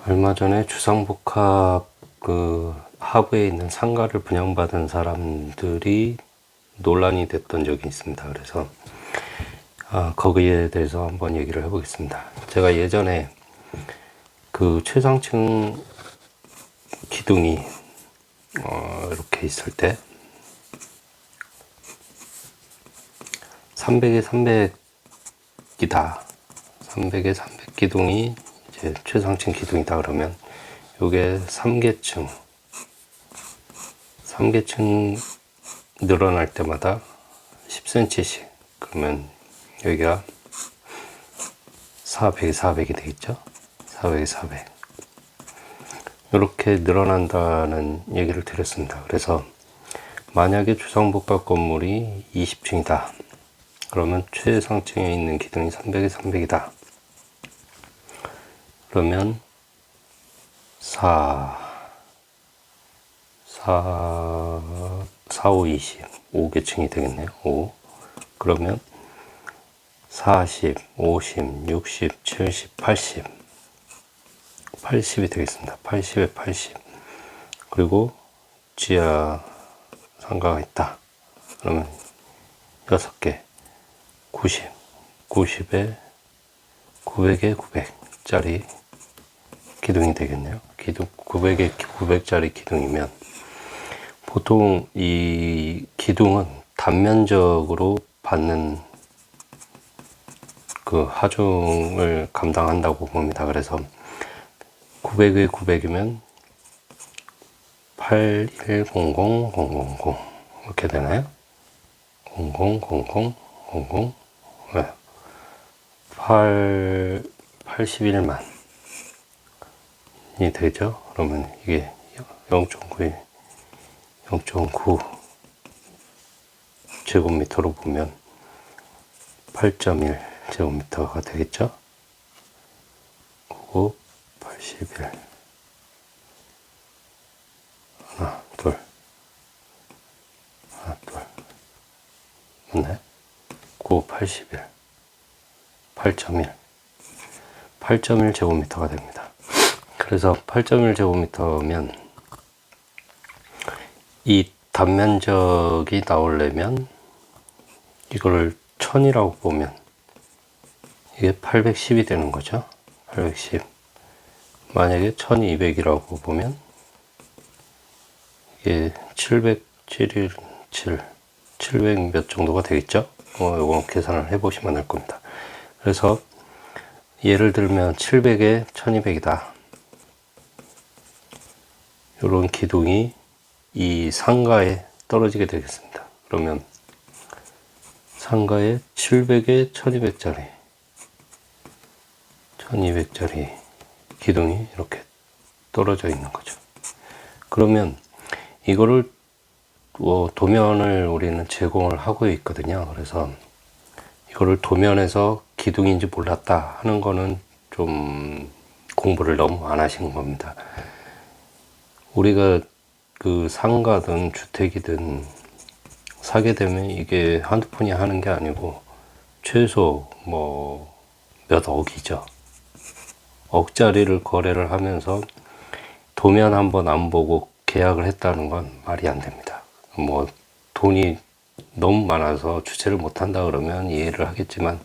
얼마 전에 주상복합 하부에 있는 상가를 분양받은 사람들이 논란이 됐던 적이 있습니다. 그래서 거기에 대해서 한번 얘기를 해보겠습니다. 제가 예전에 그 최상층 기둥이 이렇게 있을 때 300에 300이다. 300에 300 기둥이 이제 최상층 기둥이다 그러면 요게 3계층 늘어날 때마다 10cm씩 그러면 여기가 400에 400이 되겠죠. 400에 400 이렇게 늘어난다는 얘기를 드렸습니다. 그래서 만약에 주상복합 건물이 20층이다 그러면 최상층에 있는 기둥이 300에 300이다 그러면 5, 20 5계층이 되겠네요. 5 그러면 40, 50, 60, 70, 80이 되겠습니다. 80에 80 그리고 지하 상가가 있다 그러면 6개 90, 90에 900에 900짜리 기둥이 되겠네요. 900에 900짜리 기둥이면 보통 이 기둥은 단면적으로 받는 그 하중을 감당한다고 봅니다. 그래서 900에 900이면 8100000 이렇게 되나요? 000000 네. 81만이 되죠. 그러면 이게 0.9 제곱미터로 보면 8.1 제곱미터가 되겠죠. 그리고 81 하나 둘 맞네. 9 81 8.1 제곱미터가 됩니다. 그래서 8.1 제곱미터면 이 단면적이 나오려면 이거를 1000이라고 보면 이게 810이 되는 거죠. 810 만약에 1200이라고 보면 이게 700 몇 정도가 되겠죠. 이건 계산을 해 보시면 알 겁니다. 그래서 예를 들면 700에 1200이다 이런 기둥이 이 상가에 떨어지게 되겠습니다. 그러면 상가에 700에 1200짜리 기둥이 이렇게 떨어져 있는 거죠. 그러면 이거를 도면을 우리는 제공을 하고 있거든요. 그래서 이거를 도면에서 기둥인지 몰랐다 하는 거는 좀 공부를 너무 안 하신 겁니다. 우리가 그 상가든 주택이든 사게 되면 이게 한두 푼이 하는 게 아니고 최소 몇 억이죠. 억짜리를 거래를 하면서 도면 한번 안 보고 계약을 했다는 건 말이 안 됩니다. 돈이 너무 많아서 주체를 못 한다 그러면 이해를 하겠지만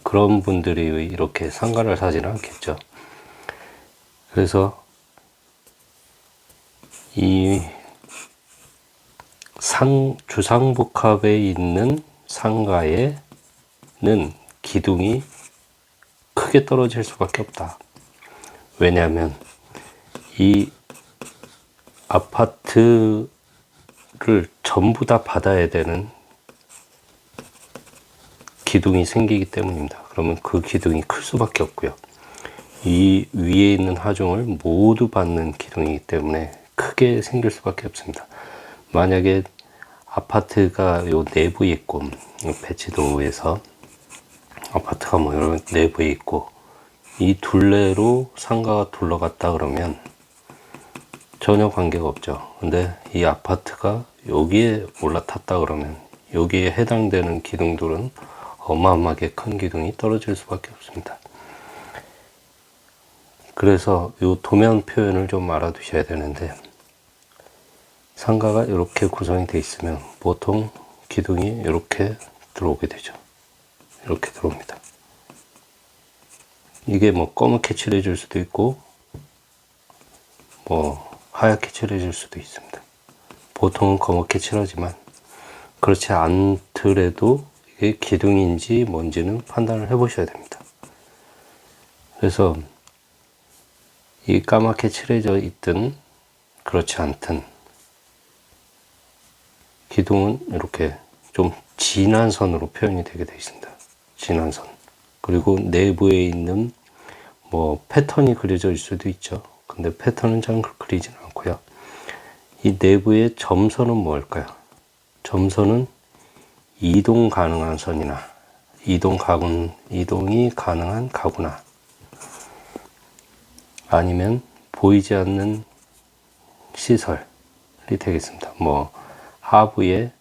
그런 분들이 이렇게 상가를 사지는 않겠죠. 그래서 이 주상복합에 있는 상가에는 기둥이 크게 떨어질 수밖에 없다. 왜냐하면 이 아파트를 전부 다 받아야 되는 기둥이 생기기 때문입니다. 그러면 그 기둥이 클 수밖에 없고요. 이 위에 있는 하중을 모두 받는 기둥이기 때문에 크게 생길 수밖에 없습니다. 만약에 아파트가 요 내부에 있고 배치도에서 아파트가 이런 내부에 있고 이 둘레로 상가가 둘러갔다 그러면 전혀 관계가 없죠. 근데 이 아파트가 여기에 올라탔다 그러면 여기에 해당되는 기둥들은 어마어마하게 큰 기둥이 떨어질 수밖에 없습니다. 그래서 이 도면 표현을 좀 알아두셔야 되는데, 상가가 이렇게 구성이 되어 있으면 보통 기둥이 이렇게 들어오게 되죠. 이렇게 들어옵니다. 이게 뭐 검게 칠해질 수도 있고 뭐 하얗게 칠해질 수도 있습니다. 보통은 검게 칠하지만 그렇지 않더라도 이게 기둥인지 뭔지는 판단을 해 보셔야 됩니다. 그래서 이 까맣게 칠해져 있든 그렇지 않든 기둥은 이렇게 좀 진한 선으로 표현이 되게 되어 있습니다. 진한 선. 그리고 내부에 있는 뭐 패턴이 그려져 있을 수도 있죠. 근데 패턴은 잘 그리지는 않고요. 이 내부의 점선은 뭘까요? 점선은 이동 가능한 선이나 이동이 가능한 가구나 아니면 보이지 않는 시설이 되겠습니다. 뭐 하부에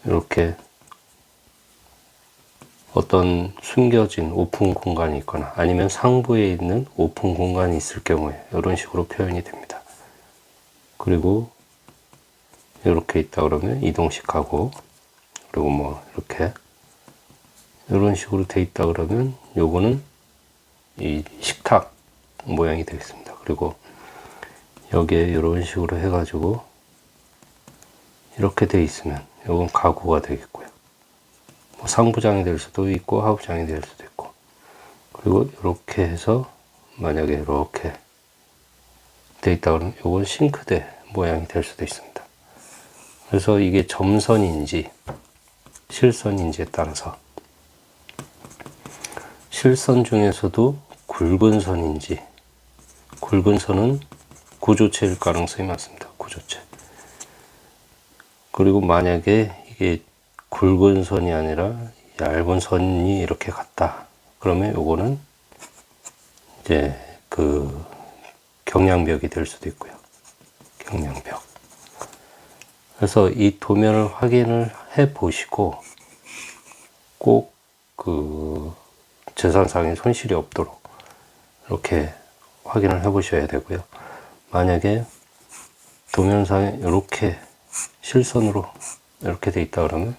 이렇게 어떤 숨겨진 오픈 공간이 있거나 아니면 상부에 있는 오픈 공간이 있을 경우에 이런 식으로 표현이 됩니다. 그리고 이렇게 있다 그러면 이동식 가구, 그리고 뭐 이렇게 이런 식으로 돼 있다 그러면 요거는 이 식탁 모양이 되겠습니다. 그리고 여기에 이런 식으로 해가지고 이렇게 돼 있으면 요건 가구가 되겠고요. 뭐 상부장이 될 수도 있고 하부장이 될 수도 있고, 그리고 이렇게 해서 만약에 이렇게 돼 있다 그러면 요건 싱크대 모양이 될 수도 있습니다. 그래서 이게 점선인지 실선인지에 따라서, 실선 중에서도 굵은 선인지, 굵은 선은 구조체일 가능성이 많습니다. 구조체. 그리고 만약에 이게 굵은 선이 아니라 얇은 선이 이렇게 갔다 그러면 요거는 이제 그 경량벽이 될 수도 있고요. 경량벽. 그래서 이 도면을 확인을 해 보시고 꼭 그 재산상의 손실이 없도록 이렇게 확인을 해 보셔야 되고요. 만약에 도면상에 이렇게 실선으로 이렇게 돼 있다 그러면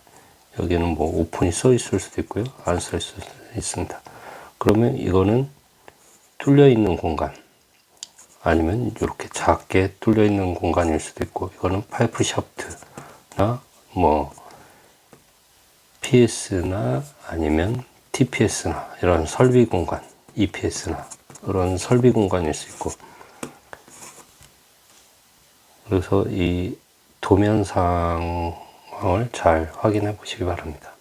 여기는 뭐 오픈이 써 있을 수도 있고요, 안 써 있을 수도 있습니다. 그러면 이거는 뚫려 있는 공간, 아니면 이렇게 작게 뚫려 있는 공간일 수도 있고, 이거는 파이프 샤프트나 뭐 PS나 아니면 TPS나 이런 설비 공간, EPS나 이런 설비 공간일 수 있고, 그래서 이 도면 상황을 잘 확인해 보시기 바랍니다.